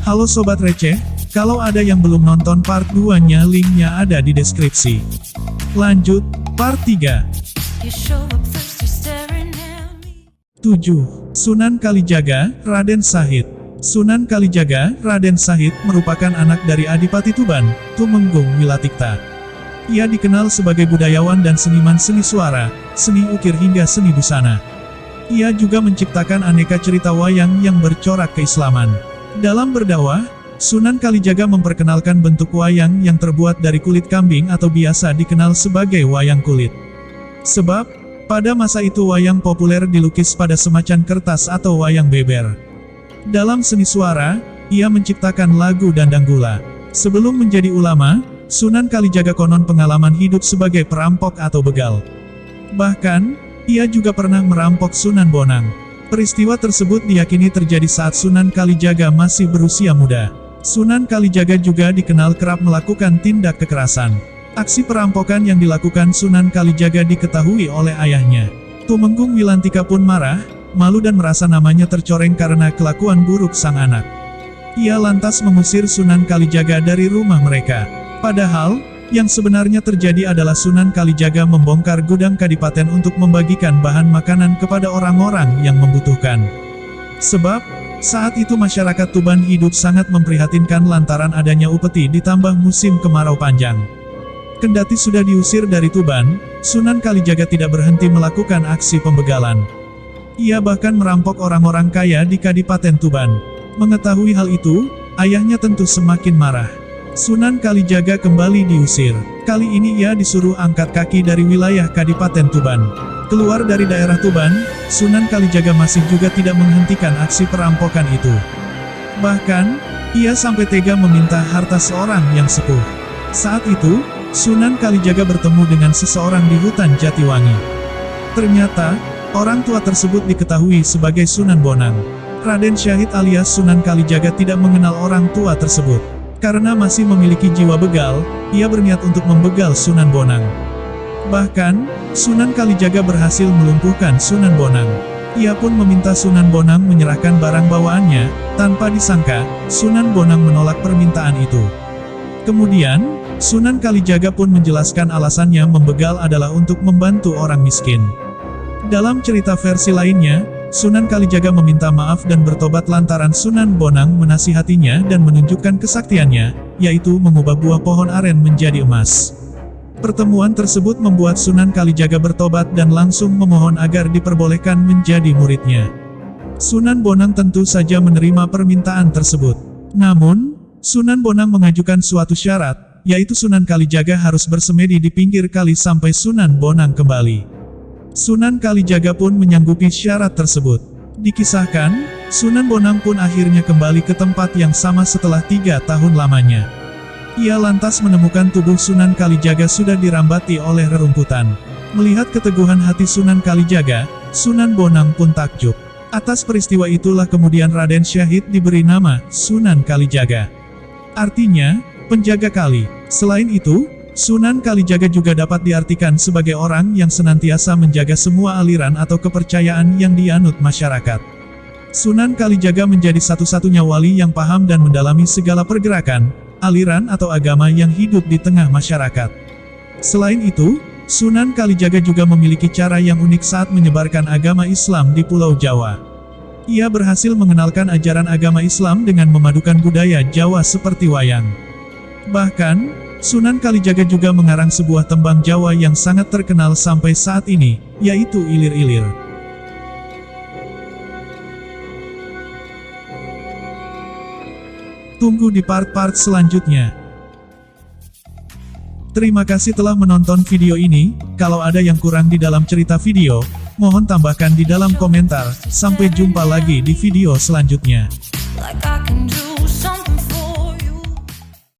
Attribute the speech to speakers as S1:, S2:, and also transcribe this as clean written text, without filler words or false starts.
S1: Halo Sobat Receh, kalau ada yang belum nonton part 2-nya linknya ada di deskripsi. Lanjut, part 3. 7. Sunan Kalijaga, Raden Shahid. Sunan Kalijaga, Raden Shahid, merupakan anak dari Adipati Tuban, Tumenggung Wilatikta. Ia dikenal sebagai budayawan dan seniman seni suara, seni ukir hingga seni busana. Ia juga menciptakan aneka cerita wayang yang bercorak keislaman. Dalam berdakwah, Sunan Kalijaga memperkenalkan bentuk wayang yang terbuat dari kulit kambing atau biasa dikenal sebagai wayang kulit. Sebab, pada masa itu wayang populer dilukis pada semacam kertas atau wayang beber. Dalam seni suara, ia menciptakan lagu Dandang Gula. Sebelum menjadi ulama, Sunan Kalijaga konon pengalaman hidup sebagai perampok atau begal. Bahkan, ia juga pernah merampok Sunan Bonang. Peristiwa tersebut diyakini terjadi saat Sunan Kalijaga masih berusia muda. Sunan Kalijaga juga dikenal kerap melakukan tindak kekerasan. Aksi perampokan yang dilakukan Sunan Kalijaga diketahui oleh ayahnya. Tumenggung Wilantika pun marah, malu dan merasa namanya tercoreng karena kelakuan buruk sang anak. Ia lantas mengusir Sunan Kalijaga dari rumah mereka. Padahal, yang sebenarnya terjadi adalah Sunan Kalijaga membongkar gudang kadipaten untuk membagikan bahan makanan kepada orang-orang yang membutuhkan. Sebab, saat itu masyarakat Tuban hidup sangat memprihatinkan lantaran adanya upeti ditambah musim kemarau panjang. Kendati sudah diusir dari Tuban, Sunan Kalijaga tidak berhenti melakukan aksi pembegalan. Ia bahkan merampok orang-orang kaya di Kadipaten Tuban. Mengetahui hal itu, ayahnya tentu semakin marah. Sunan Kalijaga kembali diusir. Kali ini ia disuruh angkat kaki dari wilayah Kadipaten Tuban. Keluar dari daerah Tuban, Sunan Kalijaga masih juga tidak menghentikan aksi perampokan itu. Bahkan, ia sampai tega meminta harta seorang yang sepuh. Saat itu, Sunan Kalijaga bertemu dengan seseorang di hutan Jatiwangi. Ternyata, orang tua tersebut diketahui sebagai Sunan Bonang. Raden Shahid alias Sunan Kalijaga tidak mengenal orang tua tersebut. Karena masih memiliki jiwa begal, ia berniat untuk membegal Sunan Bonang. Bahkan, Sunan Kalijaga berhasil melumpuhkan Sunan Bonang. Ia pun meminta Sunan Bonang menyerahkan barang bawaannya. Tanpa disangka, Sunan Bonang menolak permintaan itu. Kemudian, Sunan Kalijaga pun menjelaskan alasannya membegal adalah untuk membantu orang miskin. Dalam cerita versi lainnya, Sunan Kalijaga meminta maaf dan bertobat lantaran Sunan Bonang menasihatinya dan menunjukkan kesaktiannya, yaitu mengubah buah pohon aren menjadi emas. Pertemuan tersebut membuat Sunan Kalijaga bertobat dan langsung memohon agar diperbolehkan menjadi muridnya. Sunan Bonang tentu saja menerima permintaan tersebut. Namun, Sunan Bonang mengajukan suatu syarat, yaitu Sunan Kalijaga harus bersemedi di pinggir kali sampai Sunan Bonang kembali. Sunan Kalijaga pun menyanggupi syarat tersebut. Dikisahkan, Sunan Bonang pun akhirnya kembali ke tempat yang sama setelah 3 tahun lamanya. Ia lantas menemukan tubuh Sunan Kalijaga sudah dirambati oleh rerumputan. Melihat keteguhan hati Sunan Kalijaga, Sunan Bonang pun takjub. Atas peristiwa itulah kemudian Raden Shahid diberi nama Sunan Kalijaga. Artinya, penjaga kali. Selain itu, Sunan Kalijaga juga dapat diartikan sebagai orang yang senantiasa menjaga semua aliran atau kepercayaan yang dianut masyarakat. Sunan Kalijaga menjadi satu-satunya wali yang paham dan mendalami segala pergerakan, aliran atau agama yang hidup di tengah masyarakat. Selain itu, Sunan Kalijaga juga memiliki cara yang unik saat menyebarkan agama Islam di Pulau Jawa. Ia berhasil mengenalkan ajaran agama Islam dengan memadukan budaya Jawa seperti wayang. Bahkan, Sunan Kalijaga juga mengarang sebuah tembang Jawa yang sangat terkenal sampai saat ini, yaitu Ilir-Ilir. Tunggu di part-part selanjutnya. Terima kasih telah menonton video ini. Kalau ada yang kurang di dalam cerita video, mohon tambahkan di dalam komentar. Sampai jumpa lagi di video selanjutnya.
S2: Like I can do something